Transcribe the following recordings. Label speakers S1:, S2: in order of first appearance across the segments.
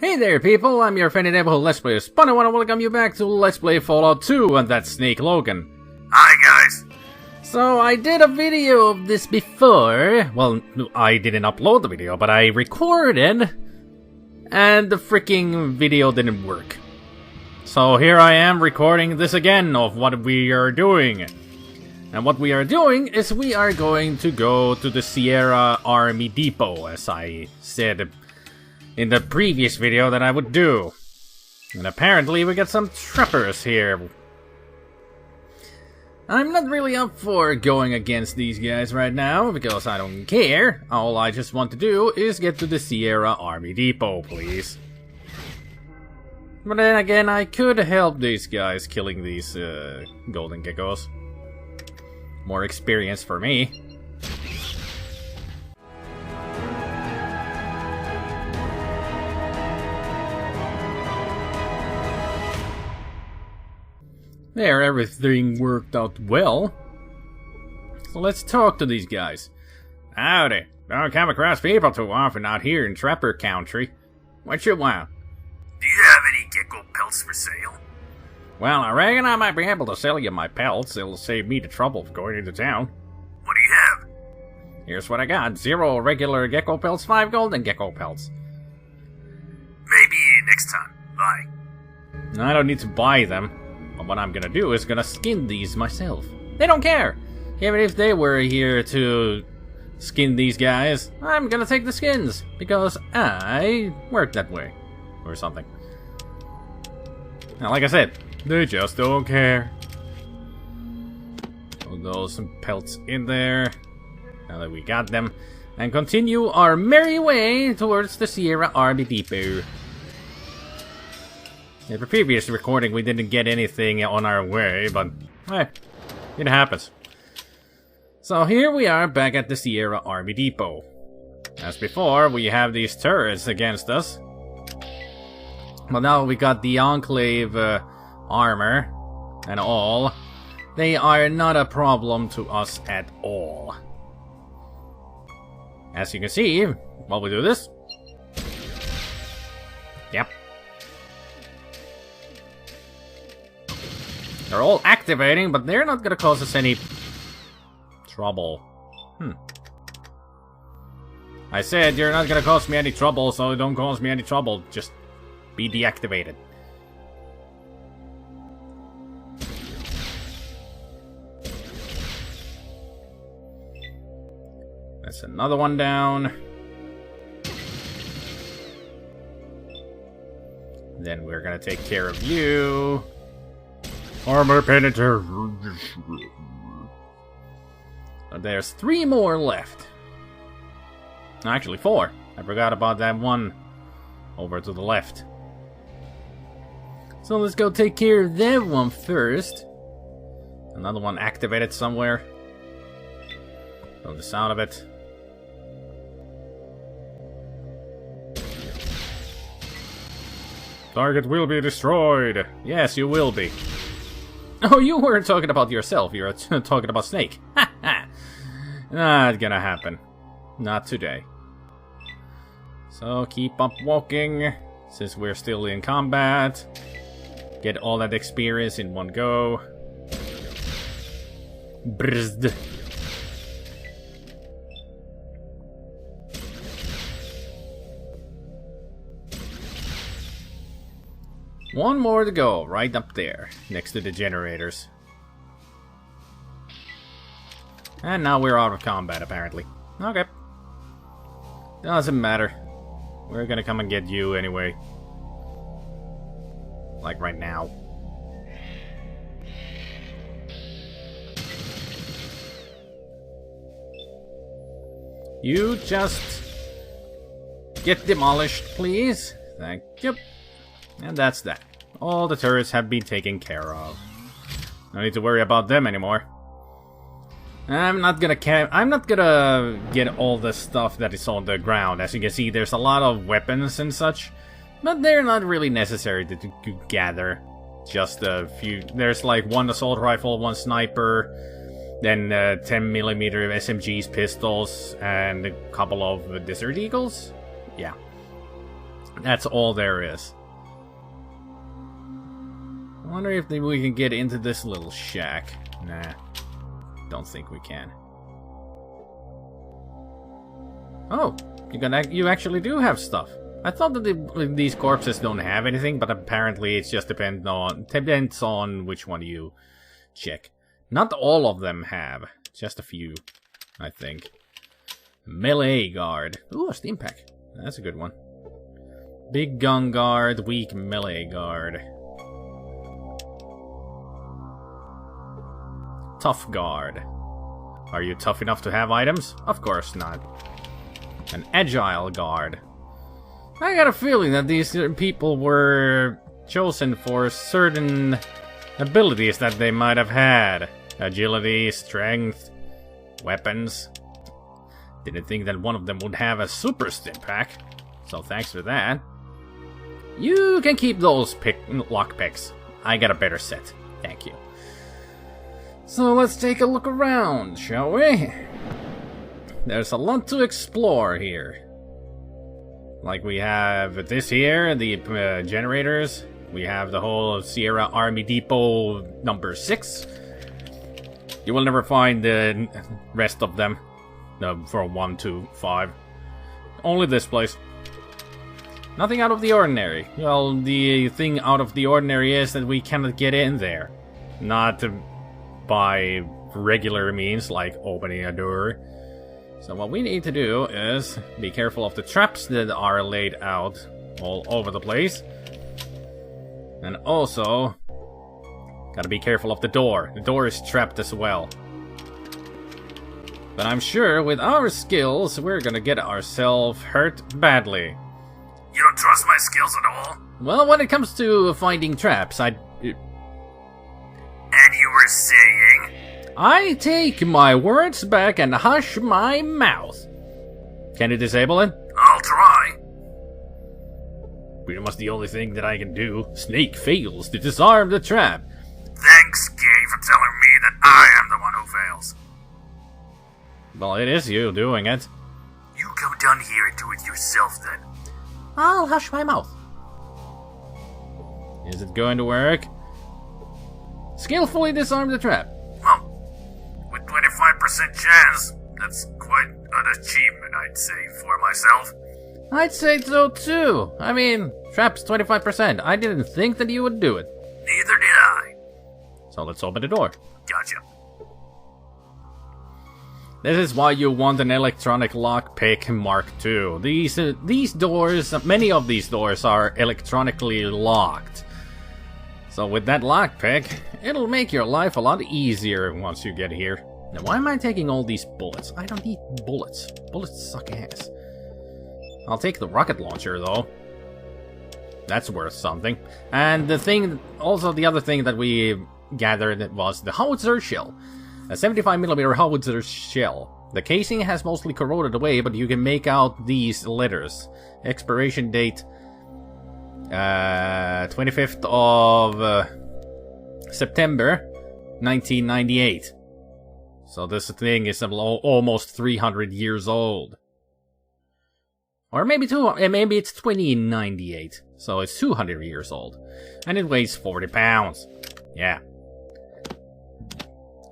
S1: Hey there people, I'm your friendly neighborhood Let's Player Spun. I want to welcome you back to Let's Play Fallout 2 and that's Snake Logan.
S2: Hi guys!
S1: So I did a video of this before. Well, I didn't upload the video, but I recorded. And the freaking video didn't work. So here I am recording this again of what we are doing. And what we are doing is we are going to go to the Sierra Army Depot, as I said in the previous video that I would do. And apparently we got some trappers here. I'm not really up for going against these guys right now, because I don't care. All I just want to do is get to the Sierra Army Depot, please. But then again, I could help these guys killing these golden geckos. More experience for me. There, everything worked out well. So let's talk to these guys. Howdy. Don't come across people too often out here in Trapper Country. What you want?
S2: Do you have any gecko pelts for sale?
S1: Well, I reckon I might be able to sell you my pelts. It'll save me the trouble of going into town.
S2: What do you have?
S1: Here's what I got. 0 regular gecko pelts, 5 golden gecko pelts.
S2: Maybe next time. Bye.
S1: I don't need to buy them. But what I'm gonna do is gonna skin these myself. They don't care! Even if they were here to skin these guys, I'm gonna take the skins. Because I work that way. Or something. Now, like I said, they just don't care. Put those pelts in there. Now that we got them. And continue our merry way towards the Sierra Army Depot. In the previous recording, we didn't get anything on our way, but hey, it happens. So here we are back at the Sierra Army Depot. As before, we have these turrets against us. But now we got the Enclave armor and all. They are not a problem to us at all. As you can see, while we do this. Yep. They're all activating, but they're not gonna cause us any trouble. I said you're not gonna cause me any trouble, so don't cause me any trouble. Just be deactivated. That's another one down. Then we're gonna take care of you. Armor penetrator. There's 3 more left. Actually 4. I forgot about that one over to the left. So let's go take care of that one first. Another one activated somewhere. Know the sound of it. Target will be destroyed. Yes, you will be. Oh, you weren't talking about yourself, you're talking about Snake. Ha ha! Not gonna happen. Not today. So keep up walking, since we're still in combat. Get all that experience in one go. Brzd. One more to go, right up there, next to the generators. And now we're out of combat, apparently. Okay. Doesn't matter. We're gonna come and get you anyway. Like right now. You just get demolished, please. Thank you. And that's that. All the turrets have been taken care of. No need to worry about them anymore. I'm not gonna get all the stuff that is on the ground. As you can see, there's a lot of weapons and such, but they're not really necessary to gather. Just a few. There's like 1 assault rifle, 1 sniper, then 10mm SMGs, pistols, and a couple of Desert Eagles. Yeah. That's all there is. I wonder if we can get into this little shack. Nah, don't think we can. Oh, you actually do have stuff. I thought that these corpses don't have anything, but apparently it just depends on which one you check. Not all of them have, just a few, I think. Melee guard. Ooh, a steam pack. That's a good one. Big gun guard, weak melee guard. Tough guard. Are you tough enough to have items? Of course not. An agile guard. I got a feeling that these people were chosen for certain abilities that they might have had. Agility, strength, weapons. Didn't think that one of them would have a super stim pack, so thanks for that. You can keep those lockpicks. I got a better set. Thank you. So let's take a look around, shall we? There's a lot to explore here. Like we have this here, the generators. We have the whole Sierra Army Depot number 6. You will never find the rest of them from 1 to 5. Only this place. Nothing out of the ordinary. Well, the thing out of the ordinary is that we cannot get in there. Not by regular means like opening a door. So what we need to do is be careful of the traps that are laid out all over the place. And also, gotta be careful of the door. The door is trapped as well. But I'm sure with our skills, we're gonna get ourselves hurt badly.
S2: You don't trust my skills at all?
S1: Well, when it comes to finding traps,
S2: And you were saying?
S1: I take my words back and hush my mouth. Can you disable it?
S2: I'll try.
S1: Pretty much the only thing that I can do. Snake fails to disarm the trap.
S2: Thanks, Gay, for telling me that I am the one who fails.
S1: Well, it is you doing it.
S2: You come down here and do it yourself, then.
S1: I'll hush my mouth. Is it going to work? Skillfully disarm the trap.
S2: Well, with 25% chance, that's quite an achievement, I'd say, for myself.
S1: I'd say so too. I mean, trap's 25%. I didn't think that you would do it.
S2: Neither did I.
S1: So let's open the door.
S2: Gotcha.
S1: This is why you want an electronic lockpick Mark II. These doors, many of these doors are electronically locked. So with that lockpick, it'll make your life a lot easier once you get here. Now why am I taking all these bullets? I don't need bullets. Bullets suck ass. I'll take the rocket launcher though. That's worth something. And the other thing that we gathered was the howitzer shell. A 75mm howitzer shell. The casing has mostly corroded away, but you can make out these letters. Expiration date 25th of September 1998. So this thing is almost 300 years old. Or maybe it's 2098. So it's 200 years old. And it weighs 40 pounds. Yeah.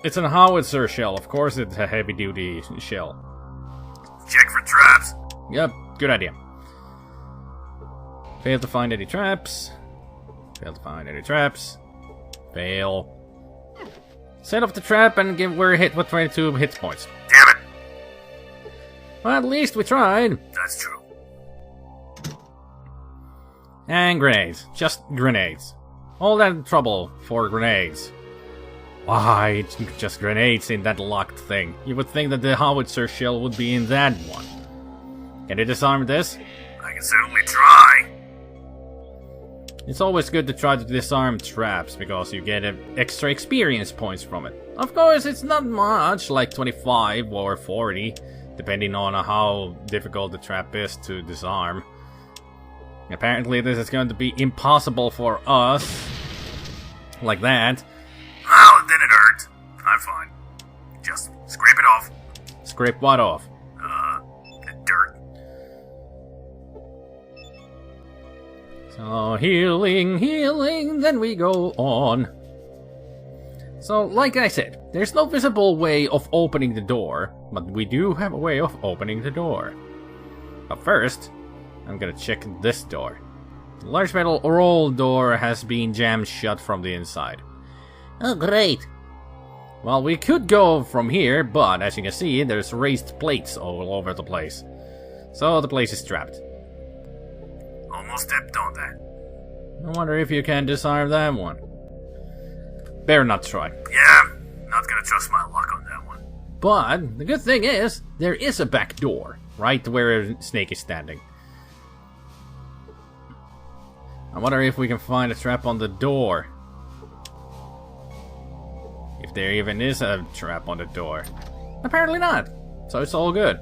S1: It's a howitzer shell. Of course it's a heavy-duty shell.
S2: Check for traps.
S1: Yep, good idea. Fail to find any traps. Fail to find any traps. Fail. Set off the trap and we're hit with 22 hit points.
S2: Damn it.
S1: Well, at least we tried.
S2: That's true.
S1: And grenades. Just grenades. All that trouble for grenades. Why just grenades in that locked thing? You would think that the howitzer shell would be in that one. Can you disarm this?
S2: I can certainly try.
S1: It's always good to try to disarm traps, because you get extra experience points from it. Of course, it's not much, like 25 or 40, depending on how difficult the trap is to disarm. Apparently this is going to be impossible for us. Like that.
S2: Well, it didn't hurt. I'm fine. Just scrape it off.
S1: Scrape what off?
S2: The dirt.
S1: So healing, healing, then we go on. So, like I said, there's no visible way of opening the door, but we do have a way of opening the door. But first, I'm gonna check this door. The large metal roll door has been jammed shut from the inside. Oh, great. Well, we could go from here, but as you can see, there's raised plates all over the place. So the place is trapped.
S2: Almost stepped on that.
S1: I wonder if you can disarm that one. Better not try.
S2: Yeah, not gonna trust my luck on that one.
S1: But the good thing is, there is a back door, right where Snake is standing. I wonder if we can find a trap on the door. If there even is a trap on the door. Apparently not. So it's all good.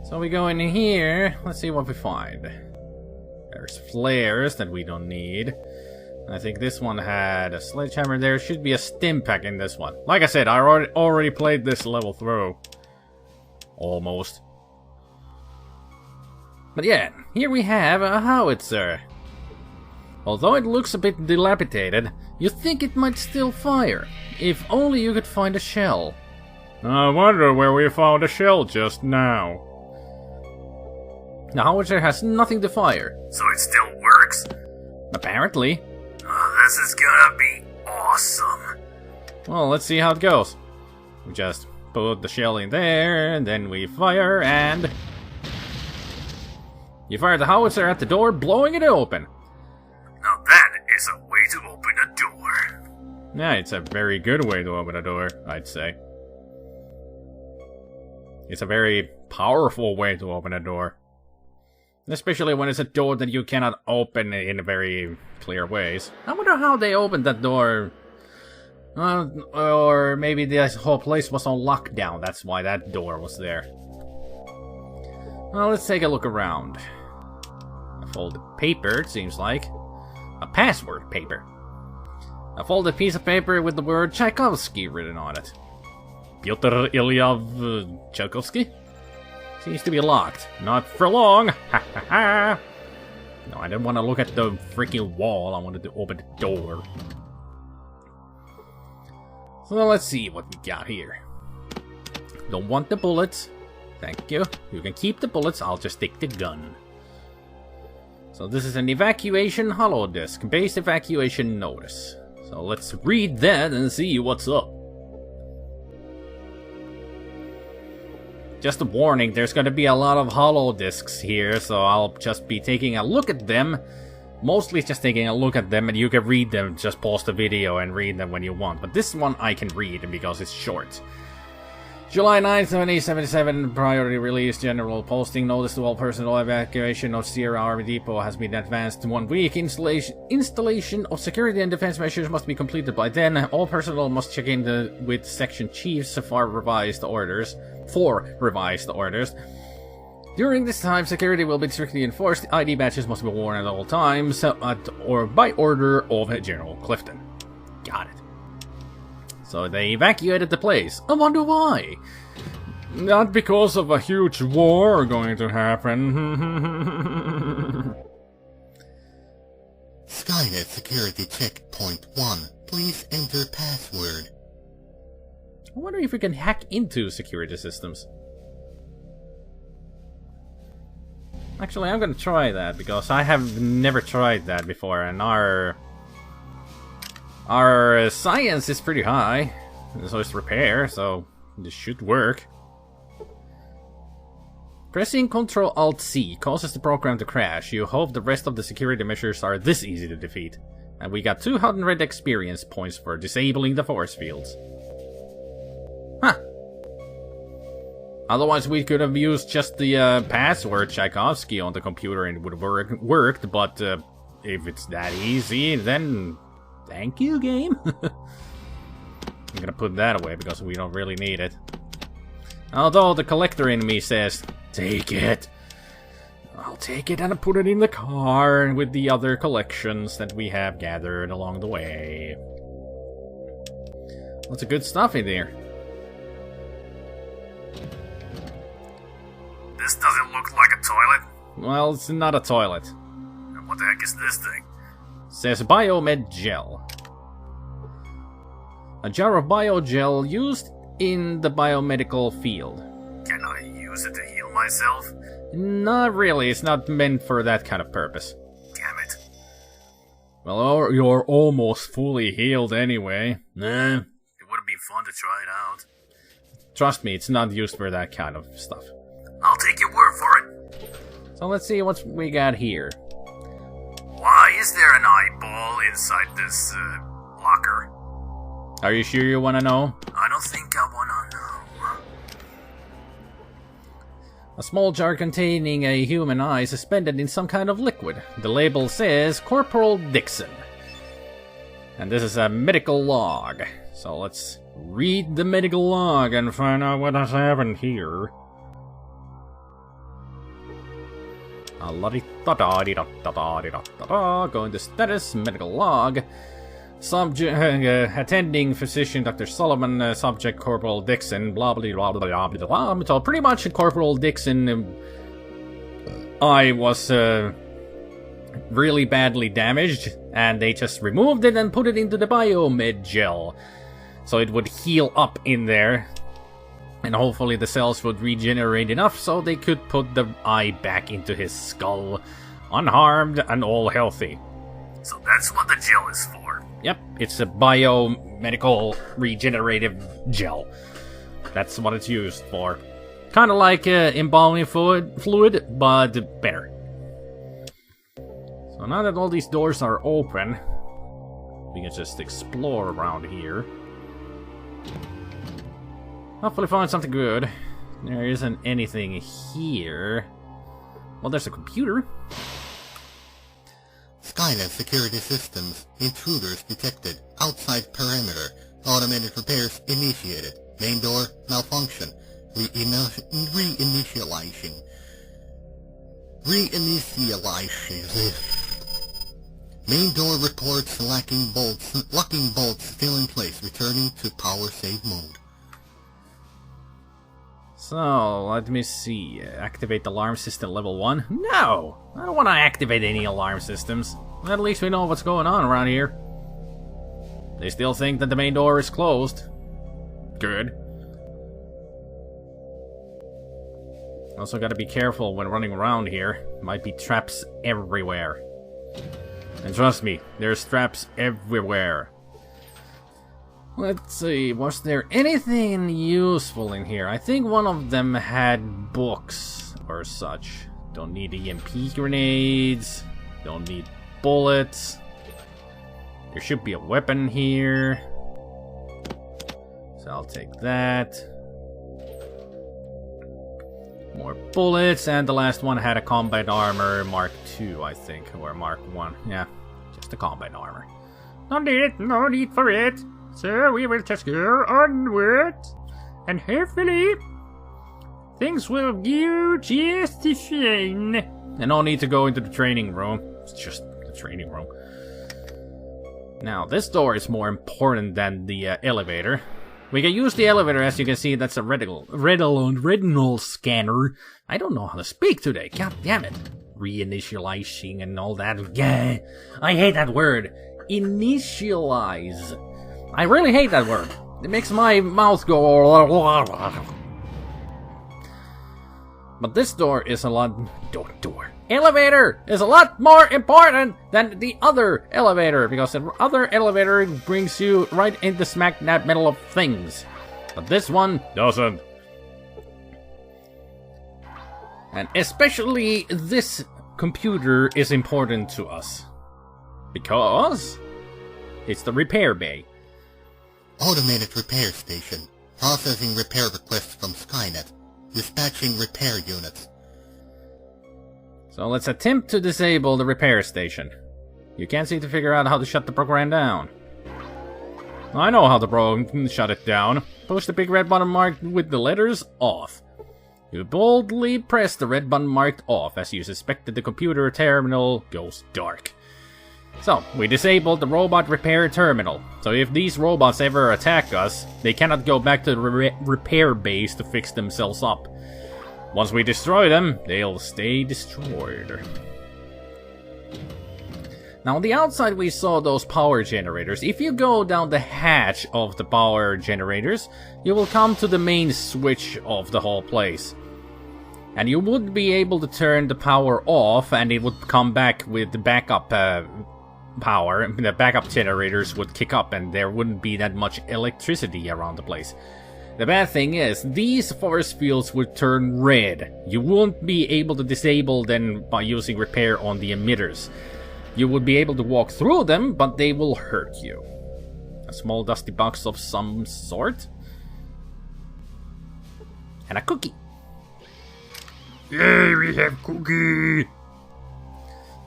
S1: So we go in here. Let's see what we find. There's flares that we don't need. I think this one had a sledgehammer. There should be a stim pack in this one. Like I said, I already played this level through. Almost. But yeah, here we have a howitzer. Although it looks a bit dilapidated, you think it might still fire. If only you could find a shell. I wonder where we found a shell just now. The howitzer has nothing to fire.
S2: So it still works?
S1: Apparently.
S2: This is gonna be awesome.
S1: Well, let's see how it goes. We just put the shell in there, and then we fire, and... You fire the howitzer at the door, blowing it open.
S2: Now that is a way to open a door.
S1: Yeah, it's a very good way to open a door, I'd say. It's a very powerful way to open a door. Especially when it's a door that you cannot open in very clear ways. I wonder how they opened that door. Or maybe this whole place was on lockdown. That's why that door was there. Well, let's take a look around. A folded paper, it seems like. A password paper. A folded piece of paper with the word Tchaikovsky written on it. Pyotr Ilyov Tchaikovsky? Seems to be locked. Not for long. Ha ha ha. No, I didn't want to look at the freaking wall. I wanted to open the door. So let's see what we got here. Don't want the bullets. Thank you. You can keep the bullets. I'll just take the gun. So this is an evacuation holodisk. Base evacuation notice. So let's read that and see what's up. Just a warning, there's going to be a lot of hollow discs here, so I'll just be taking a look at them. Mostly just taking a look at them, and you can read them. Just pause the video and read them when you want. But this one I can read because it's short. July 9th, 2077, priority release, general posting, notice to all personnel, evacuation of Sierra Army Depot has been advanced to 1 week. Installation of security and defense measures must be completed by then. All personnel must check in with section chiefs for revised orders. During this time, security will be strictly enforced. ID badges must be worn at all times, or by order of General Clifton. Got it. So they evacuated the place. I wonder why. Not because of a huge war going to happen.
S3: Skynet security checkpoint 1. Please enter password.
S1: I wonder if we can hack into security systems. Actually, I'm gonna try that, because I have never tried that before, and our science is pretty high. So is repair, so this should work. Pressing Ctrl-Alt-C causes the program to crash. You hope the rest of the security measures are this easy to defeat. And we got 200 experience points for disabling the force fields. Huh. Otherwise we could have used just the password Tchaikovsky on the computer and it would have worked, but if it's that easy, then thank you, game. I'm gonna put that away because we don't really need it. Although the collector in me says, take it. I'll take it and put it in the car with the other collections that we have gathered along the way. Lots of good stuff in there.
S2: This doesn't look like a toilet.
S1: Well, it's not a toilet.
S2: What the heck is this thing?
S1: Says Biomed Gel. A jar of biogel used in the biomedical field.
S2: Can I use it to heal myself?
S1: Not really, it's not meant for that kind of purpose.
S2: Damn it.
S1: Well, you're almost fully healed anyway. Nah.
S2: It would have been fun to try it out.
S1: Trust me, it's not used for that kind of stuff.
S2: I'll take your word for it.
S1: So let's see what we got here.
S2: Why is there an eyeball inside this, locker?
S1: Are you sure you want to know?
S2: I don't think I wanna know.
S1: A small jar containing a human eye suspended in some kind of liquid. The label says Corporal Dixon. And this is a medical log. So let's read the medical log and find out what has happened here. Go into status, medical log. Attending physician Dr. Solomon, subject Corporal Dixon, blah blah blah blah blah blah. So pretty much Corporal Dixon eye was really badly damaged, and they just removed it and put it into the biomed gel. So it would heal up in there, and hopefully the cells would regenerate enough so they could put the eye back into his skull, unharmed and all healthy.
S2: So that's what the gel is for.
S1: Yep, it's a biomedical regenerative gel. That's what it's used for. Kind of like embalming fluid, but better. So now that all these doors are open, we can just explore around here. Hopefully find something good. There isn't anything here. Well, there's a computer.
S3: Skynet security systems. Intruders detected. Outside perimeter. Automated repairs initiated. Main door malfunction. Reinitializing. Main door reports locking bolts still in place. Returning to power save mode.
S1: So, let me see. Activate the alarm system level 1? No! I don't want to activate any alarm systems. At least we know what's going on around here. They still think that the main door is closed. Good. Also gotta be careful when running around here. Might be traps everywhere. And trust me, there's traps everywhere. Let's see, was there anything useful in here? I think one of them had books or such. Don't need EMP grenades. Don't need bullets. There should be a weapon here. So I'll take that. More bullets, and the last one had a combat armor Mark II, I think, or Mark I. Yeah, just a combat armor. Don't need it, no need for it. So we will just go onward, and hopefully things will go just fine. And no need to go into the training room. It's just the training room. Now, this door is more important than the elevator. We can use the elevator, as you can see. That's a retinal scanner. I don't know how to speak today. God damn it. Reinitializing and all that. Yeah, I hate that word. Initialize. I really hate that word. It makes my mouth go. But this door is a lot. Elevator is a lot more important than the other elevator, because the other elevator brings you right in the smack dab middle of things. But this one doesn't. And especially this computer is important to us, because it's the repair bay.
S3: Automated repair station. Processing repair requests from Skynet. Dispatching repair units.
S1: So let's attempt to disable the repair station. You can't seem to figure out how to shut the program down. I know how to shut it down. Push the big red button marked with the letters off. You boldly press the red button marked off as you suspect that the computer terminal goes dark. So, we disabled the robot repair terminal. So if these robots ever attack us, they cannot go back to the repair base to fix themselves up. Once we destroy them, they'll stay destroyed. Now on the outside we saw those power generators. If you go down the hatch of the power generators, you will come to the main switch of the whole place. And you would be able to turn the power off and it would come back with the backup power. The backup generators would kick up and there wouldn't be that much electricity around the place. The bad thing is, these force fields would turn red. You won't be able to disable them by using repair on the emitters. You would be able to walk through them, but they will hurt you. A small dusty box of some sort. And a cookie.
S2: Yay, we have cookie!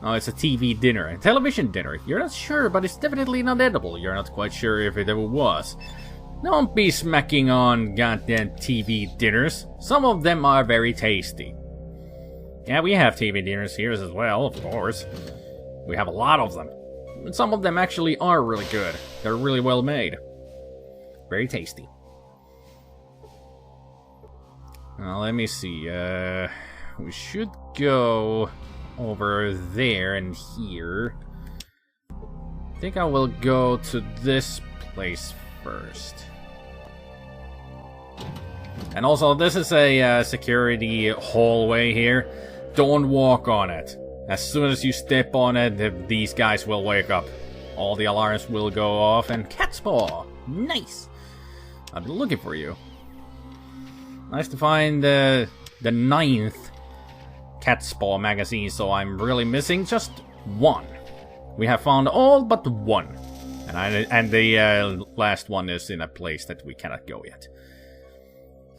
S1: Oh, it's a TV dinner. A television dinner. You're not sure, but it's definitely not edible. You're not quite sure if it ever was. Don't be smacking on goddamn TV dinners. Some of them are very tasty. Yeah, we have TV dinners here as well, of course. We have a lot of them. And some of them actually are really good. They're really well made. Very tasty. Now, let me see. We should go over there and here. I think I will go to this place first. And also, this is a security hallway here. Don't walk on it. As soon as you step on it, these guys will wake up. All the alarms will go off, and cat's paw! Nice! I've been looking for you. Nice to find the 9th cat's paw magazine, so I'm really missing just one. We have found all but one. And the last one is in a place that we cannot go yet.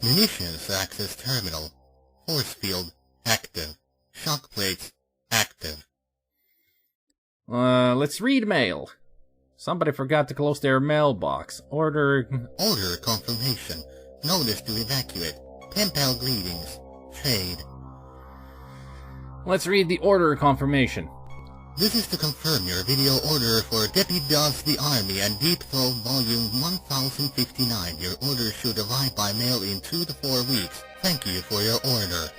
S3: Munitions access terminal. Force field active. Shock plates active.
S1: Let's read mail. Somebody forgot to close their mailbox. Order
S3: Confirmation. Notice to evacuate. Pen pal greetings. Trade.
S1: Let's read the order confirmation.
S3: This is to confirm your video order for Deputy Dogs the Army and Deep Throat Volume 1059. Your order should arrive by mail in 2 to 4 weeks. Thank you for your order.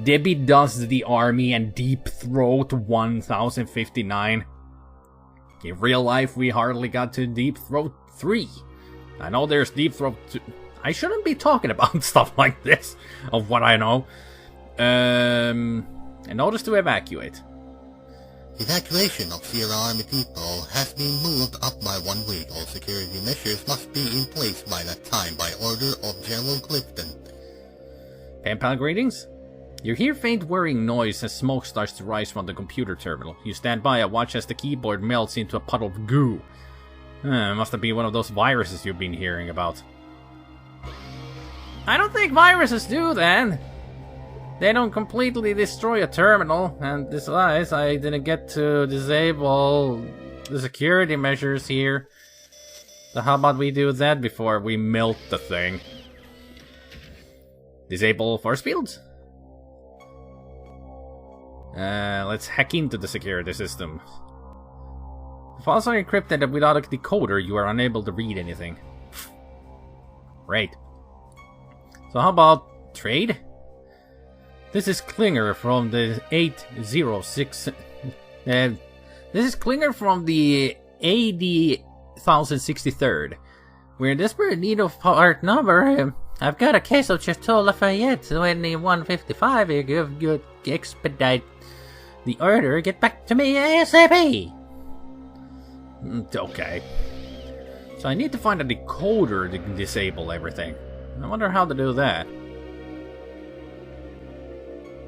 S1: Debbie Does the Army and Deep Throat 1059. In real life, we hardly got to Deep Throat 3. I know there's Deep Throat 2. I shouldn't be talking about stuff like this, of what I know. And notice to evacuate.
S3: Evacuation of Sierra Army people has been moved up by 1 week. All security measures must be in place by that time by order of General Clifton.
S1: Pen pal greetings? You hear faint whirring noise as smoke starts to rise from the computer terminal. You stand by and watch as the keyboard melts into a puddle of goo. Must have been one of those viruses you've been hearing about. I don't think viruses do that. They don't completely destroy a terminal, and besides, I didn't get to disable the security measures here. So how about we do that before we melt the thing? Disable force fields? Let's hack into the security system. The files are encrypted and without a decoder you are unable to read anything. Great. So how about trade? This is Klinger from the 806. This is Klinger from the AD 1063rd. We're in desperate need of part number. I've got a case of Chateau Lafayette 2155. You expedite the order. Get back to me ASAP. Okay. So I need to find a decoder to disable everything. I wonder how to do that.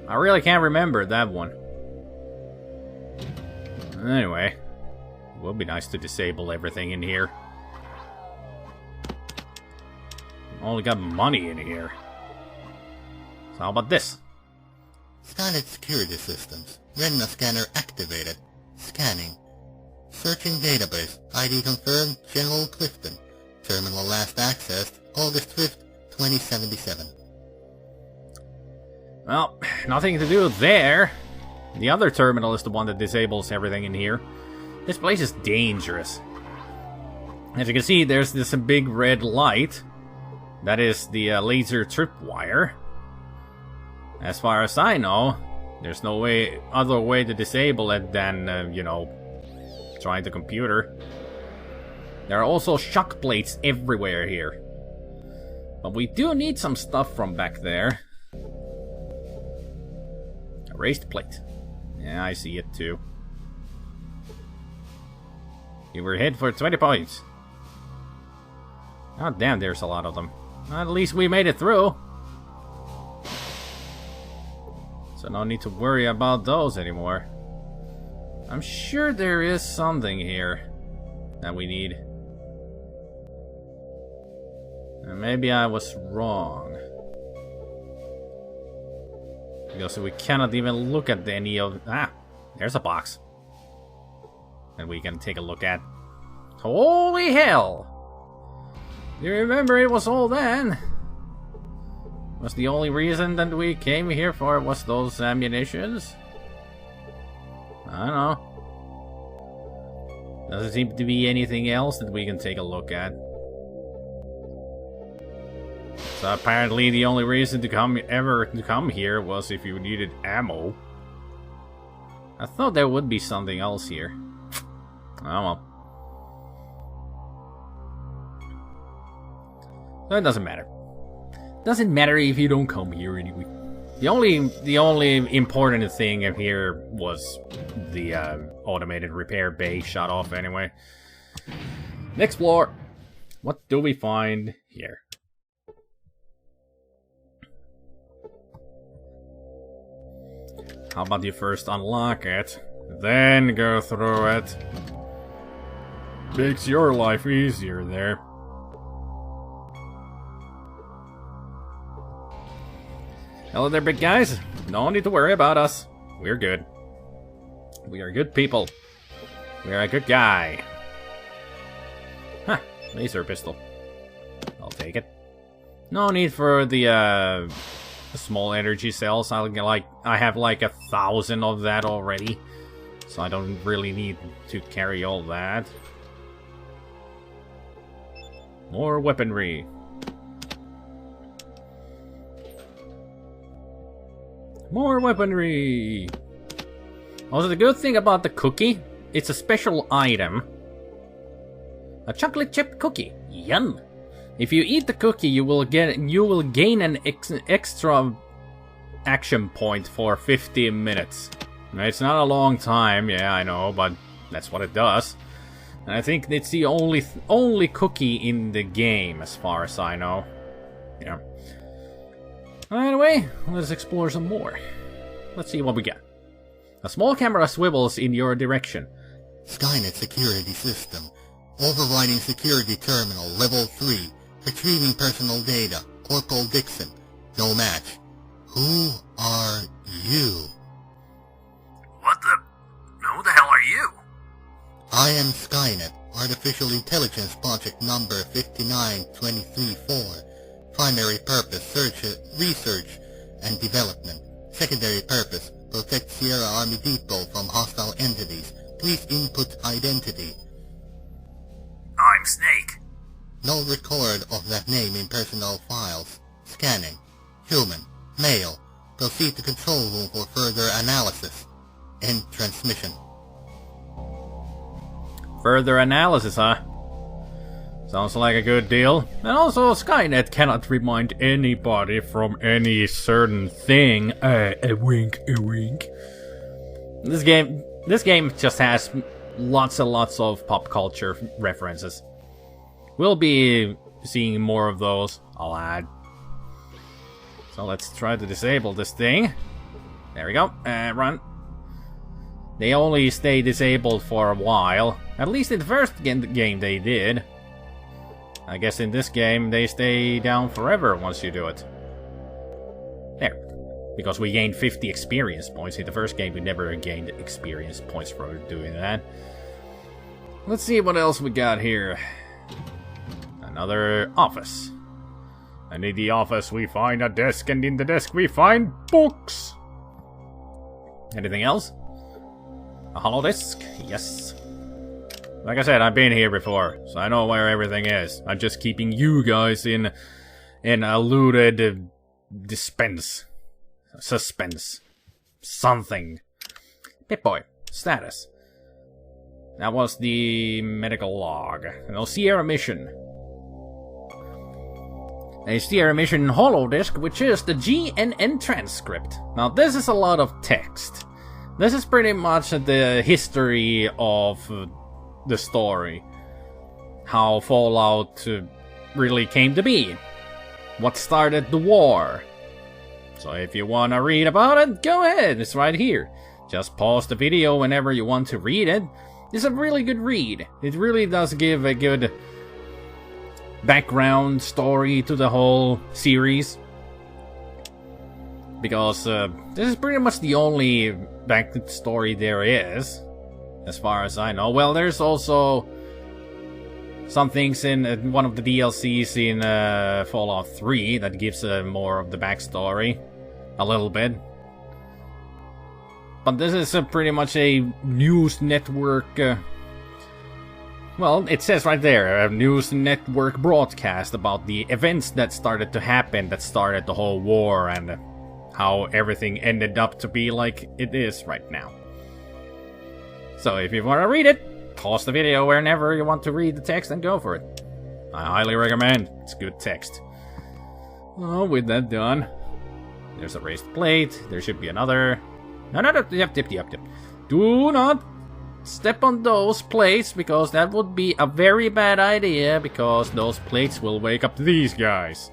S1: I really can't remember that one. Anyway, it would be nice to disable everything in here. Only got money in here. So how about this?
S3: Skynet security systems. Retina scanner activated. Scanning. Searching database. ID confirmed. General Clifton. Terminal last accessed August 5th, 2077.
S1: Well, nothing to do there. The other terminal is the one that disables everything in here. This place is dangerous. As you can see, there's this big red light. That is the laser tripwire. As far as I know, There's no other way to disable it than, you know, trying the computer. There are also shock plates everywhere here. But we do need some stuff from back there. A raised plate. Yeah, I see it too. You were hit for 20 points. Oh damn, there's a lot of them. At least we made it through. So no need to worry about those anymore. I'm sure there is something here that we need. And maybe I was wrong. Because we cannot even look at any of... Ah, there's a box. And we can take a look at. Holy hell! Do you remember it was all then? Was the only reason that we came here for was those ammunitions? I don't know. Doesn't seem to be anything else that we can take a look at. So apparently the only reason to come here was if you needed ammo. I thought there would be something else here. Oh well. So it doesn't matter. Doesn't matter if you don't come here anyway. The only important thing here was the automated repair bay shut off anyway. Next floor. What do we find here? How about you first unlock it, then go through it? Makes your life easier there. Hello there, big guys. No need to worry about us. We're good. We are good people. We are a good guy. Huh, laser pistol. I'll take it. No need for the small energy cells. I have like 1,000 of that already. So I don't really need to carry all that. More weaponry. More weaponry! Also, the good thing about the cookie, it's a special item. A chocolate chip cookie. Yum! If you eat the cookie, you will gain an extra action point for 15 minutes. It's not a long time, yeah, I know, but that's what it does. And I think it's the only cookie in the game, as far as I know. Yeah. Anyway, let's explore some more. Let's see what we got. A small camera swivels in your direction.
S3: Skynet security system. Overriding security terminal level 3. Retrieving personal data. Corporal Dixon. No match. Who are you?
S2: Who the hell are you?
S3: I am Skynet. Artificial Intelligence Project number 59234. Primary purpose, research and development. Secondary purpose, protect Sierra Army Depot from hostile entities. Please input identity.
S2: I'm Snake.
S3: No record of that name in personnel files. Scanning. Human. Male. Proceed to control room for further analysis. End transmission.
S1: Further analysis, huh? Sounds like a good deal. And also, Skynet cannot remind anybody from any certain thing. A wink, a wink. This game just has lots and lots of pop culture references. We'll be seeing more of those, I'll add. So let's try to disable this thing. There we go. Run. They only stay disabled for a while. At least in the first game they did. I guess in this game, they stay down forever once you do it. There. Because we gained 50 experience points. In the first game, we never gained experience points for doing that. Let's see what else we got here. Another office. And in the office, we find a desk, and in the desk, we find books. Anything else? A holodesk? Yes. Like I said, I've been here before, so I know where everything is. I'm just keeping you guys in eluded suspense. something. Pip-Boy, status. That was the medical log. No, Sierra mission. A Sierra mission holodisk, which is the GNN transcript. Now, this is a lot of text. This is pretty much the history of the story. How Fallout really came to be. What started the war. So if you want to read about it, go ahead, it's right here. Just pause the video whenever you want to read it. It's a really good read. It really does give a good background story to the whole series. Because this is pretty much the only backstory there is, as far as I know. Well, there's also some things in one of the DLCs in Fallout 3 that gives more of the backstory. A little bit. But this is pretty much a news network... well, it says right there, a news network broadcast about the events that started to happen, that started the whole war, and how everything ended up to be like it is right now. So if you want to read it, pause the video whenever you want to read the text and go for it. I highly recommend. It's good text. Oh, with that done, there's a raised plate. There should be another. No. Yep. Do not step on those plates, because that would be a very bad idea, because those plates will wake up these guys.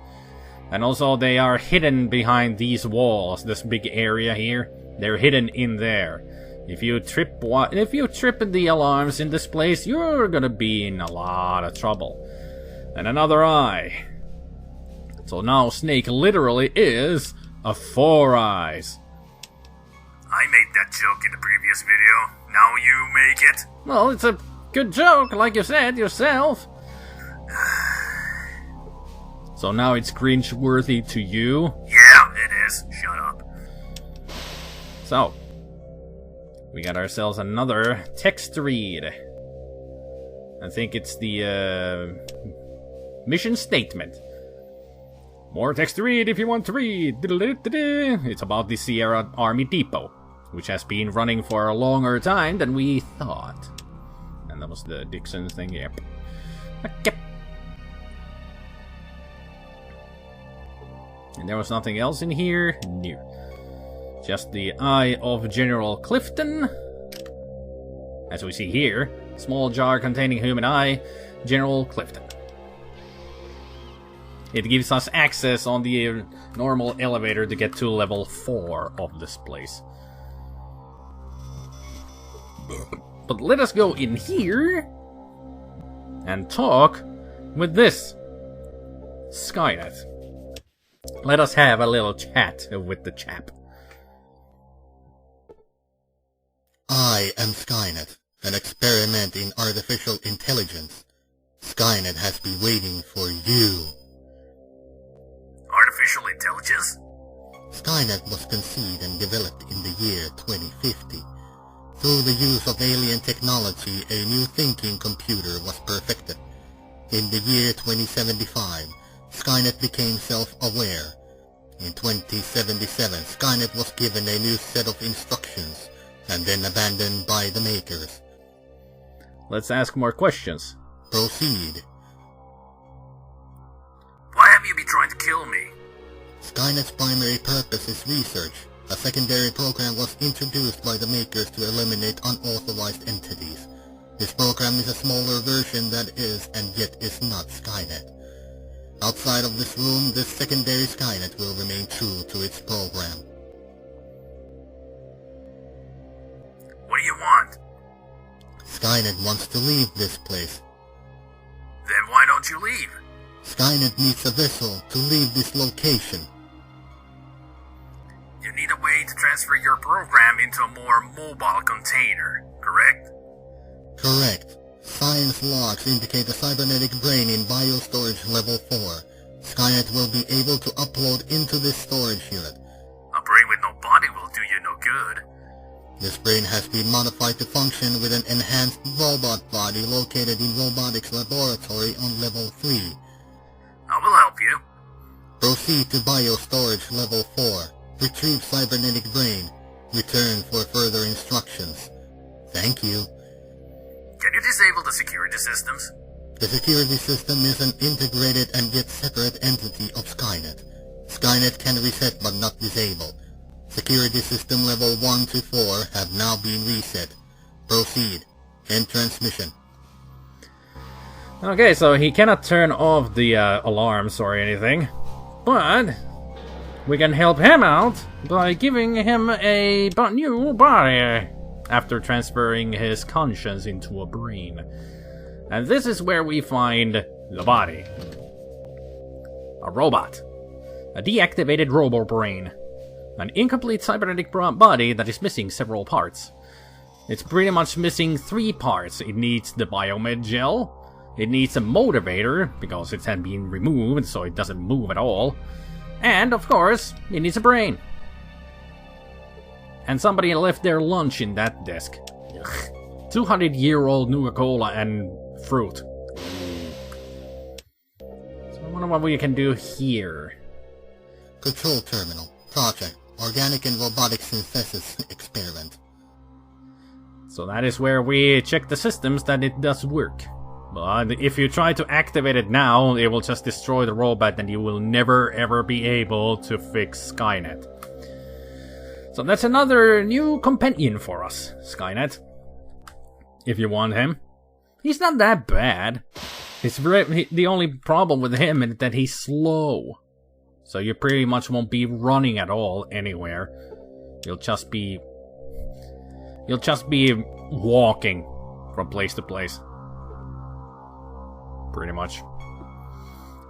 S1: And also they are hidden behind these walls, this big area here. They're hidden in there. If you trip the alarms in this place, you're gonna be in a lot of trouble. And another eye. So now Snake literally is a 4 eyes.
S2: I made that joke in the previous video. Now you make it.
S1: Well, it's a good joke, like you said yourself. So now it's cringe-worthy to you?
S2: Yeah, it is. Shut up.
S1: So, we got ourselves another text to read. I think it's the mission statement. More text to read if you want to read. It's about the Sierra Army Depot, which has been running for a longer time than we thought. And that was the Dixon thing, yep. Okay. And there was nothing else in here? No. Just the eye of General Clifton. As we see here, small jar containing human eye, General Clifton. It gives us access on the normal elevator to get to level 4 of this place. But let us go in here and talk with this Skynet. Let us have a little chat with the chap.
S3: I am Skynet, an experiment in artificial intelligence. Skynet has been waiting for you.
S2: Artificial intelligence?
S3: Skynet was conceived and developed in the year 2050. Through the use of alien technology, a new thinking computer was perfected. In the year 2075, Skynet became self-aware. In 2077, Skynet was given a new set of instructions, and then abandoned by the makers.
S1: Let's ask more questions.
S3: Proceed.
S2: Why have you been trying to kill me?
S3: Skynet's primary purpose is research. A secondary program was introduced by the makers to eliminate unauthorized entities. This program is a smaller version that is, and yet is not, Skynet. Outside of this room, this secondary Skynet will remain true to its program.
S2: What do you want?
S3: Skynet wants to leave this place.
S2: Then why don't you leave?
S3: Skynet needs a vessel to leave this location.
S2: You need a way to transfer your program into a more mobile container, correct?
S3: Correct. Science logs indicate a cybernetic brain in biostorage level 4. Skynet will be able to upload into this storage unit.
S2: A brain with no body will do you no good.
S3: This brain has been modified to function with an enhanced robot body located in Robotics Laboratory on level 3.
S2: I will help you.
S3: Proceed to biostorage level 4. Retrieve cybernetic brain. Return for further instructions. Thank you.
S2: Can you disable the security systems?
S3: The security system is an integrated and yet separate entity of Skynet. Skynet can reset but not disable. Security system level 1 to 4 have now been reset. Proceed. End transmission.
S1: Okay, so he cannot turn off the alarms or anything, but we can help him out by giving him a new body after transferring his conscience into a brain. And this is where we find the body. A robot. A deactivated robo-brain. An incomplete cybernetic body that is missing several parts. It's pretty much missing 3 parts. It needs the biomed gel. It needs a motivator, because it had been removed, so it doesn't move at all. And, of course, it needs a brain. And somebody left their lunch in that desk. 200-year-old Nuka-Cola and fruit. So I wonder what we can do here.
S3: Control terminal. Project. Organic and robotic synthesis experiment.
S1: So that is where we check the systems that it does work. But if you try to activate it now, it will just destroy the robot and you will never ever be able to fix Skynet. So that's another new companion for us, Skynet. If you want him. He's not that bad. The only problem with him is that he's slow. So you pretty much won't be running at all anywhere. You'll just be walking from place to place. Pretty much.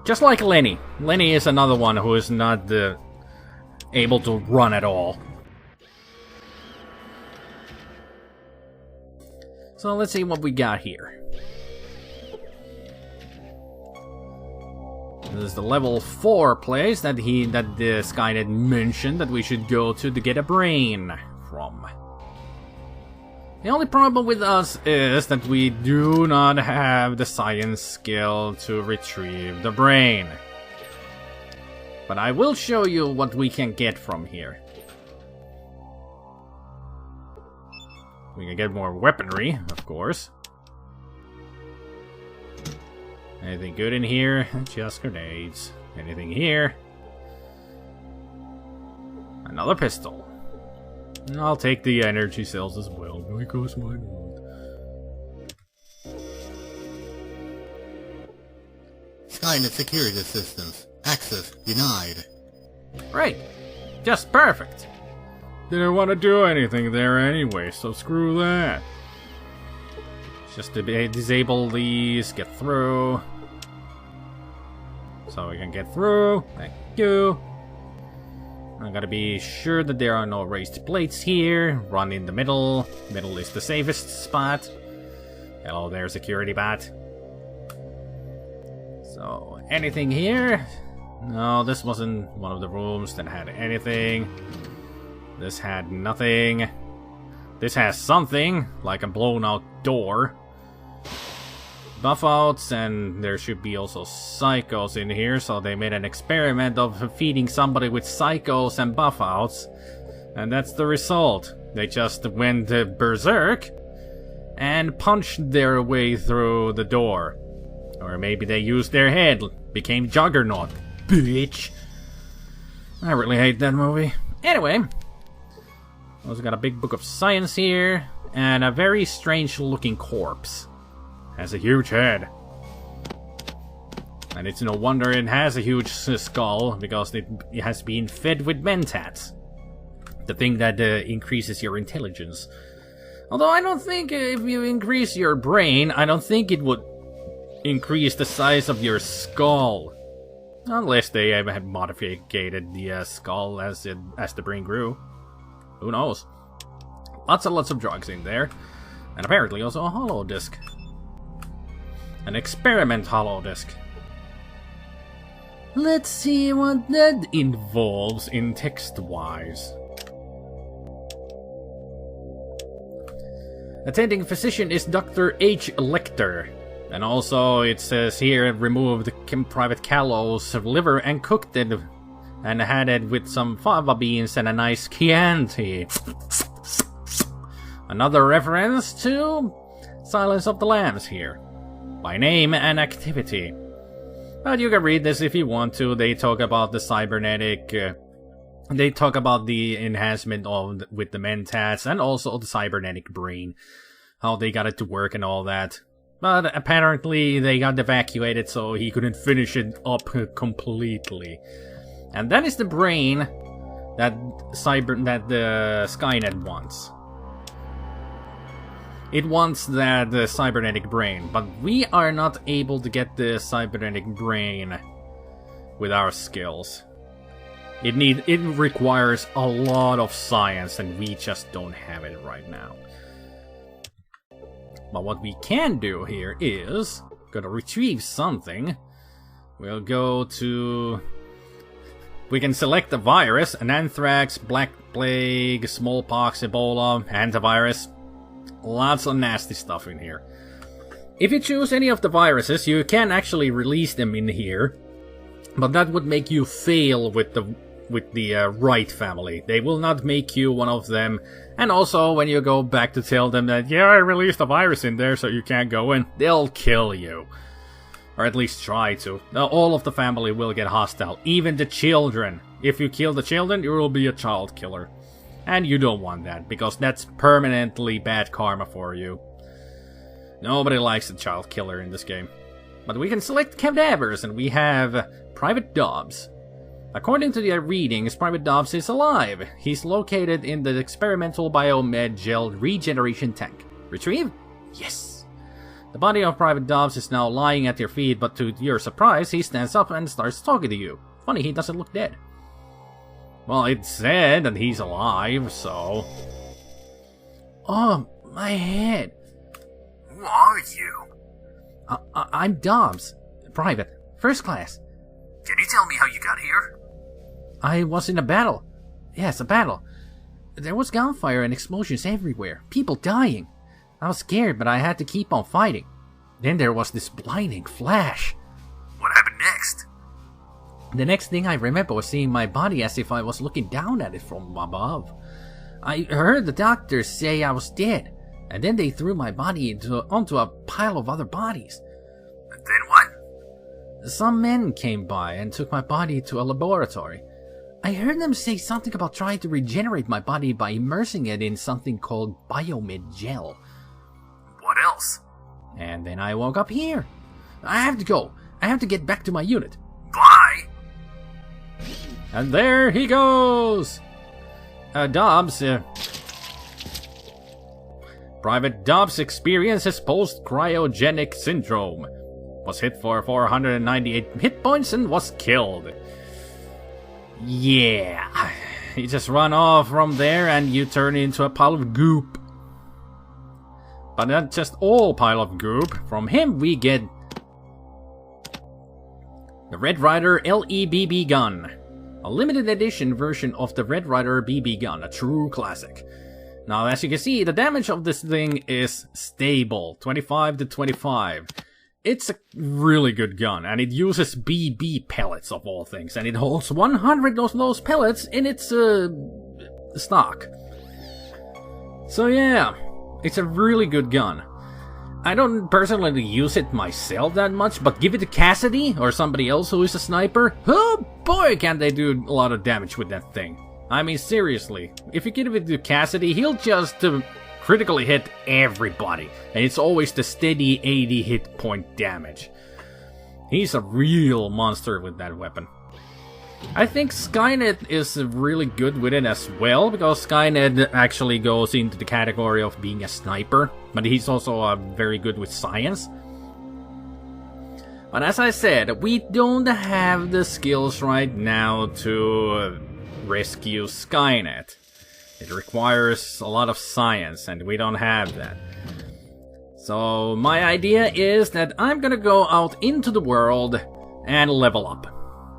S1: Just like Lenny. Lenny is another one who is not able to run at all. So let's see what we got here. This is the level 4 place that the Skynet mentioned that we should go to get a brain from. The only problem with us is that we do not have the science skill to retrieve the brain. But I will show you what we can get from here. We can get more weaponry, of course. Anything good in here? Just grenades. Anything here? Another pistol. I'll take the energy cells as well, because why not?
S3: Skynet security systems. Access denied.
S1: Right. Just perfect. Didn't want to do anything there anyway, so screw that. Just to disable these, get through. So we can get through. Thank you. I gotta be sure that there are no raised plates here. Run in the middle. Middle is the safest spot. Hello there, security bot. So, anything here? No, this wasn't one of the rooms that had anything. This had nothing. This has something, like a blown out door. Buff outs, and there should be also psychos in here, so they made an experiment of feeding somebody with psychos and buff outs, and that's the result. They just went berserk and punched their way through the door. Or maybe they used their head, became Juggernaut. Bitch! I really hate that movie. Anyway, also got a big book of science here, and a very strange looking corpse. Has a huge head. And it's no wonder it has a huge skull, because it has been fed with mentats. The thing that increases your intelligence. Although I don't think if you increase your brain, I don't think it would increase the size of your skull. Unless they had modified the skull as the brain grew. Who knows? Lots and lots of drugs in there. And apparently also a hollow disk. An experiment hollow disk. Let's see what that involves in text-wise. Attending physician is Dr. H. Lecter. And also it says here, removed Private Callow's liver and cooked it and had it with some fava beans and a nice Chianti. Another reference to Silence of the Lambs here, by name and activity. But you can read this if you want to. They talk about the cybernetic, they talk about the enhancement with the mentats and also the cybernetic brain, how they got it to work and all that. But apparently they got evacuated, so he couldn't finish it up completely. And that is the brain that the Skynet wants. It wants that cybernetic brain, but we are not able to get the cybernetic brain with our skills. It requires a lot of science, and we just don't have it right now. But what we can do here is gotta retrieve something. We'll go to... We can select the virus: an anthrax, black plague, smallpox, Ebola, antivirus. Lots of nasty stuff in here. If you choose any of the viruses, you can actually release them in here, but that would make you fail with the right family. They will not make you one of them. And also, when you go back to tell them that, yeah, I released a virus in there so you can't go in, they'll kill you. Or at least try to. Now, all of the family will get hostile, even the children. If you kill the children, you will be a child killer. And you don't want that, because that's permanently bad karma for you. Nobody likes a child killer in this game. But we can select cadavers, and we have Private Dobbs. According to the readings, Private Dobbs is alive. He's located in the experimental biomed gel regeneration tank. Retrieve? Yes! The body of Private Dobbs is now lying at your feet, but to your surprise, he stands up and starts talking to you. Funny, he doesn't look dead. Well, it said that he's alive, so... Oh, my head.
S2: Who are you?
S1: I'm Dobbs. Private. First class.
S2: Can you tell me how you got here?
S1: I was in a battle. Yes, a battle. There was gunfire and explosions everywhere. People dying. I was scared, but I had to keep on fighting. Then there was this blinding flash.
S2: What happened next?
S1: The next thing I remember was seeing my body as if I was looking down at it from above. I heard the doctors say I was dead, and then they threw my body onto a pile of other bodies.
S2: And then what?
S1: Some men came by and took my body to a laboratory. I heard them say something about trying to regenerate my body by immersing it in something called biomed gel.
S2: What else?
S1: And then I woke up here. I have to go. I have to get back to my unit.
S2: Bye!
S1: And there he goes! Dobbs, Private Dobbs experiences post-cryogenic syndrome. Was hit for 498 hit points and was killed. Yeah. You just run off from there and you turn into a pile of goop. But not just all pile of goop. From him we get the Red Ryder LEBB gun. A limited edition version of the Red Ryder BB gun, a true classic. Now, as you can see, the damage of this thing is stable, 25 to 25. It's a really good gun, and it uses BB pellets of all things, and it holds 100 of those pellets in its stock. So yeah, it's a really good gun. I don't personally use it myself that much, but give it to Cassidy or somebody else who is a sniper, oh boy can they do a lot of damage with that thing. I mean, seriously, if you give it to Cassidy, he'll just critically hit everybody, and it's always the steady 80 hit point damage. He's a real monster with that weapon. I think Skynet is really good with it as well, because Skynet actually goes into the category of being a sniper, but he's also very good with science. But as I said, we don't have the skills right now to rescue Skynet. It requires a lot of science, and we don't have that. So my idea is that I'm gonna go out into the world and level up.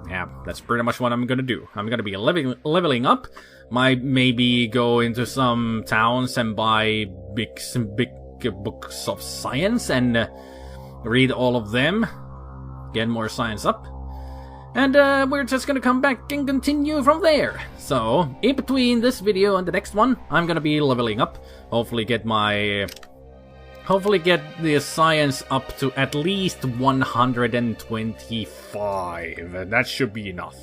S1: Yeah, that's pretty much what I'm gonna do. I'm gonna be leveling up. Might maybe go into some towns and buy some big books of science and read all of them. Get more science up. And we're just gonna come back and continue from there. So, in between this video and the next one, I'm gonna be leveling up. Hopefully get the science up to at least 125. That should be enough.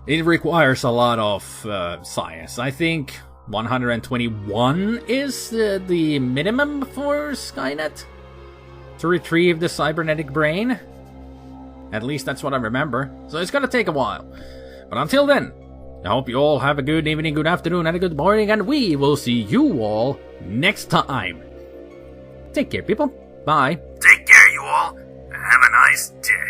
S1: It requires a lot of science. I think 121 is the minimum for Skynet to retrieve the cybernetic brain. At least that's what I remember. So it's gonna take a while. But until then, I hope you all have a good evening, good afternoon, and a good morning, and we will see you all next time. Take care, people. Bye.
S2: Take care, you all, and have a nice day.